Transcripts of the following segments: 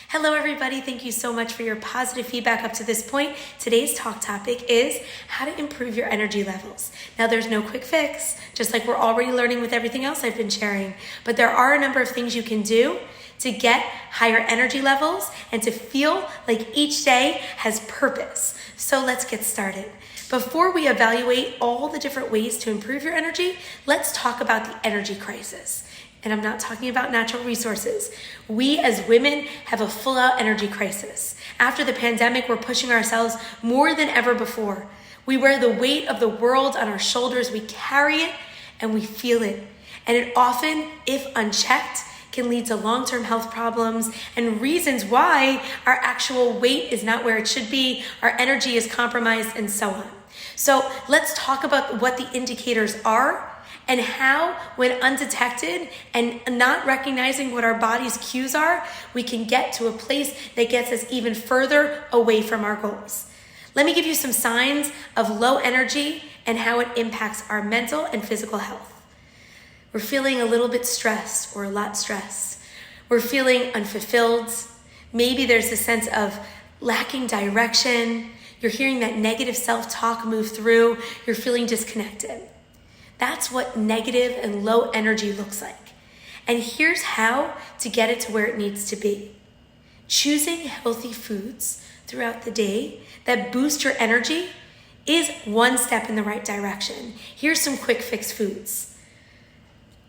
Hello everybody, thank you so much for your positive feedback up to this point. Today's talk topic is how to improve your energy levels. Now there's no quick fix, just like we're already learning with everything else I've been sharing, but there are a number of things you can do to get higher energy levels and to feel like each day has purpose. So let's get started. Before we evaluate all the different ways to improve your energy, let's talk about the energy crisis. And I'm not talking about natural resources. We as women have a full-out energy crisis. After the pandemic, we're pushing ourselves more than ever before. We wear the weight of the world on our shoulders. We carry it and we feel it. And it often, if unchecked, can lead to long-term health problems and reasons why our actual weight is not where it should be, our energy is compromised, and so on. So let's talk about what the indicators are and how, when undetected and not recognizing what our body's cues are, we can get to a place that gets us even further away from our goals. Let me give you some signs of low energy and how it impacts our mental and physical health. We're feeling a little bit stressed or a lot stressed. We're feeling unfulfilled. Maybe there's a sense of lacking direction. You're hearing that negative self-talk move through. You're feeling disconnected. That's what negative and low energy looks like. And here's how to get it to where it needs to be. Choosing healthy foods throughout the day that boost your energy is one step in the right direction. Here's some quick fix foods.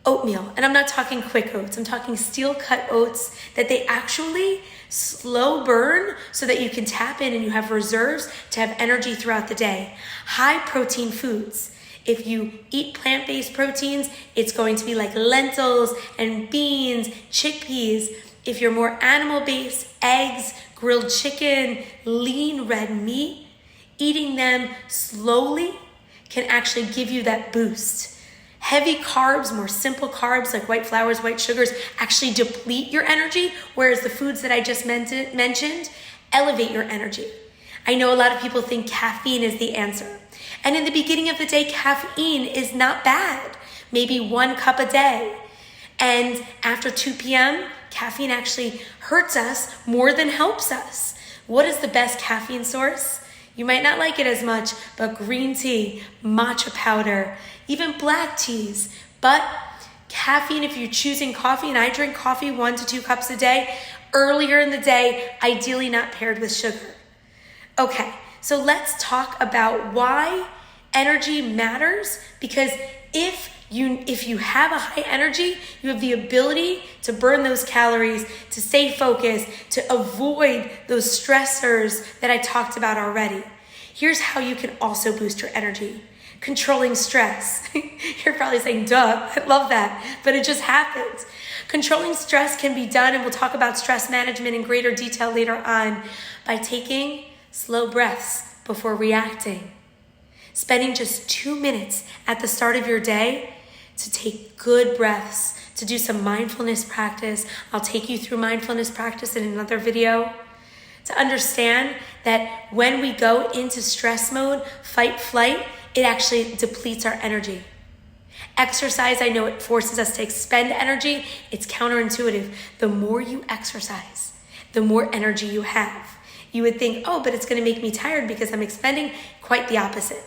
Oatmeal, and I'm not talking quick oats, I'm talking steel cut oats that they actually slow burn so that you can tap in and you have reserves to have energy throughout the day. High protein foods. If you eat plant-based proteins, it's going to be like lentils and beans, chickpeas. If you're more animal-based, eggs, grilled chicken, lean red meat, eating them slowly can actually give you that boost. Heavy carbs, more simple carbs like white flours, white sugars, actually deplete your energy, whereas the foods that I just mentioned elevate your energy. I know a lot of people think caffeine is the answer. And in the beginning of the day, caffeine is not bad. Maybe 1 cup a day. And after 2 p.m., caffeine actually hurts us more than helps us. What is the best caffeine source? You might not like it as much, but green tea, matcha powder, even black teas. But caffeine, if you're choosing coffee, and I drink coffee 1 to 2 cups a day, earlier in the day, ideally not paired with sugar. Okay, so let's talk about why energy matters, because if you have a high energy, you have the ability to burn those calories, to stay focused, to avoid those stressors that I talked about already. Here's how you can also boost your energy. Controlling stress. You're probably saying, duh, I love that, but it just happens. Controlling stress can be done, and we'll talk about stress management in greater detail later on, by taking slow breaths before reacting. Spending just 2 minutes at the start of your day to take good breaths, to do some mindfulness practice. I'll take you through mindfulness practice in another video. To understand that when we go into stress mode, fight, flight, it actually depletes our energy. Exercise, I know it forces us to expend energy. It's counterintuitive. The more you exercise, the more energy you have. You would think, oh, but it's going to make me tired because I'm expending. Quite the opposite.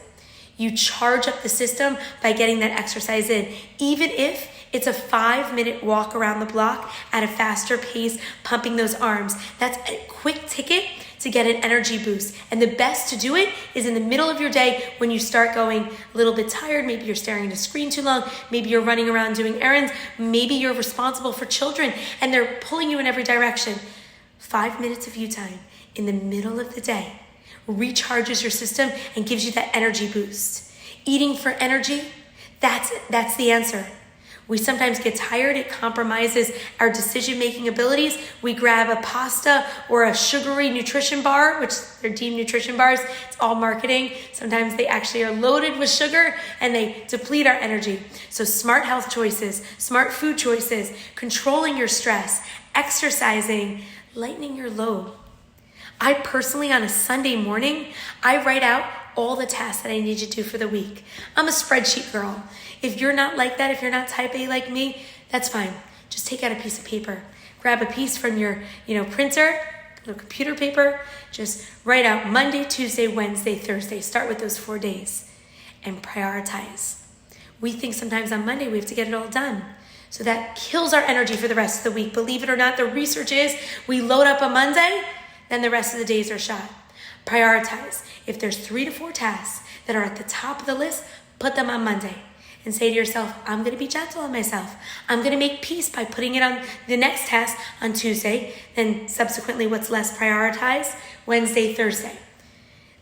You charge up the system by getting that exercise in, even if it's a 5-minute walk around the block at a faster pace, pumping those arms. That's a quick ticket to get an energy boost. And the best to do it is in the middle of your day when you start going a little bit tired. Maybe you're staring at a screen too long. Maybe you're running around doing errands. Maybe you're responsible for children and they're pulling you in every direction. 5 minutes of you time in the middle of the day recharges your system and gives you that energy boost. Eating for energy, that's the answer. We sometimes get tired. It compromises our decision-making abilities. We grab a pasta or a sugary nutrition bar, which they're deemed nutrition bars. It's all marketing. Sometimes they actually are loaded with sugar and they deplete our energy. So smart health choices, smart food choices, controlling your stress, exercising, lightening your load. I personally, on a Sunday morning, I write out all the tasks that I need to do for the week. I'm a spreadsheet girl. If you're not like that, if you're not type A like me, that's fine. Just take out a piece of paper. grab a piece from your, printer, or computer paper, just write out Monday, Tuesday, Wednesday, Thursday. Start with those 4 days and prioritize. We think sometimes on Monday we have to get it all done. So that kills our energy for the rest of the week. Believe it or not, the research is we load up on Monday, then the rest of the days are shot. Prioritize. If there's 3 to 4 tasks that are at the top of the list, put them on Monday. And say to yourself, I'm going to be gentle on myself. I'm going to make peace by putting it on the next task on Tuesday. Then subsequently what's less prioritized, Wednesday, Thursday.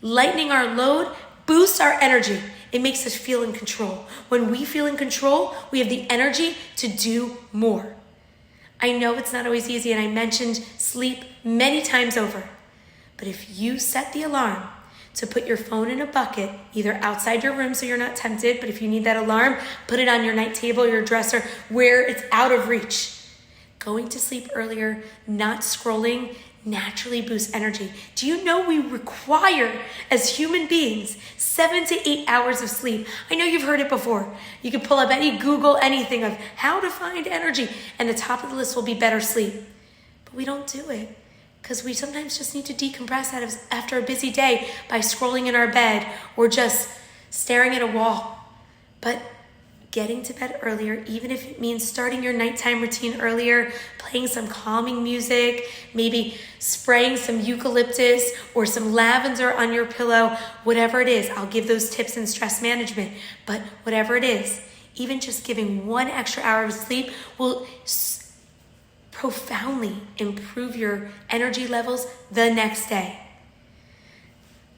Lightening our load boosts our energy. It makes us feel in control. When we feel in control, we have the energy to do more. I know it's not always easy, and I mentioned sleep many times over. But if you set the alarm to put your phone in a bucket, either outside your room so you're not tempted, but if you need that alarm, put it on your night table, your dresser, where it's out of reach. Going to sleep earlier, not scrolling, naturally boosts energy. Do you know we require, as human beings, 7 to 8 hours of sleep? I know you've heard it before. You can pull up any Google anything of how to find energy, and the top of the list will be better sleep. But we don't do it because we sometimes just need to decompress after a busy day by scrolling in our bed or just staring at a wall. But getting to bed earlier, even if it means starting your nighttime routine earlier, playing some calming music, maybe spraying some eucalyptus or some lavender on your pillow, whatever it is. I'll give those tips in stress management, but whatever it is, even just giving 1 extra hour of sleep will profoundly improve your energy levels the next day.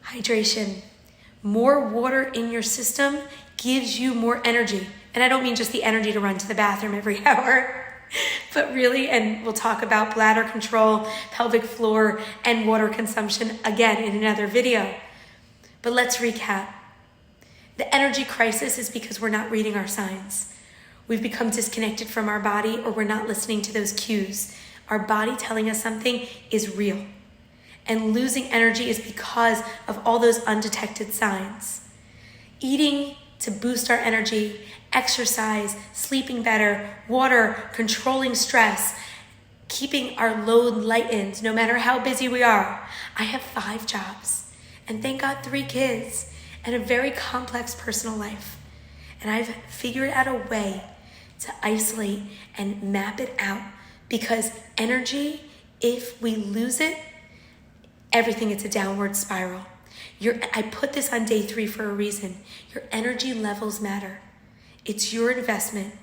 Hydration. More water in your system gives you more energy. And I don't mean just the energy to run to the bathroom every hour, but really, and we'll talk about bladder control, pelvic floor, and water consumption again in another video. But let's recap. The energy crisis is because we're not reading our signs. We've become disconnected from our body, or we're not listening to those cues. Our body telling us something is real. And losing energy is because of all those undetected signs. Eating to boost our energy, exercise, sleeping better, water, controlling stress, keeping our load lightened no matter how busy we are. I have 5 jobs, and thank God 3 kids, and a very complex personal life. And I've figured out a way to isolate and map it out, because energy, if we lose it, everything, it's a downward spiral. I put this on day 3 for a reason. Your energy levels matter. It's your investment.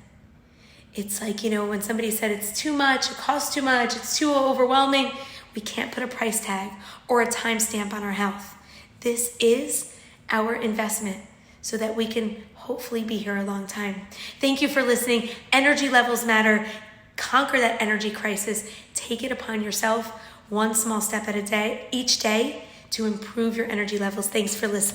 It's like, when somebody said it's too much, it costs too much, it's too overwhelming. We can't put a price tag or a timestamp on our health. This is our investment so that we can hopefully be here a long time. Thank you for listening. Energy levels matter. Conquer that energy crisis. Take it upon yourself, one small step at a day, each day, to improve your energy levels. Thanks for listening.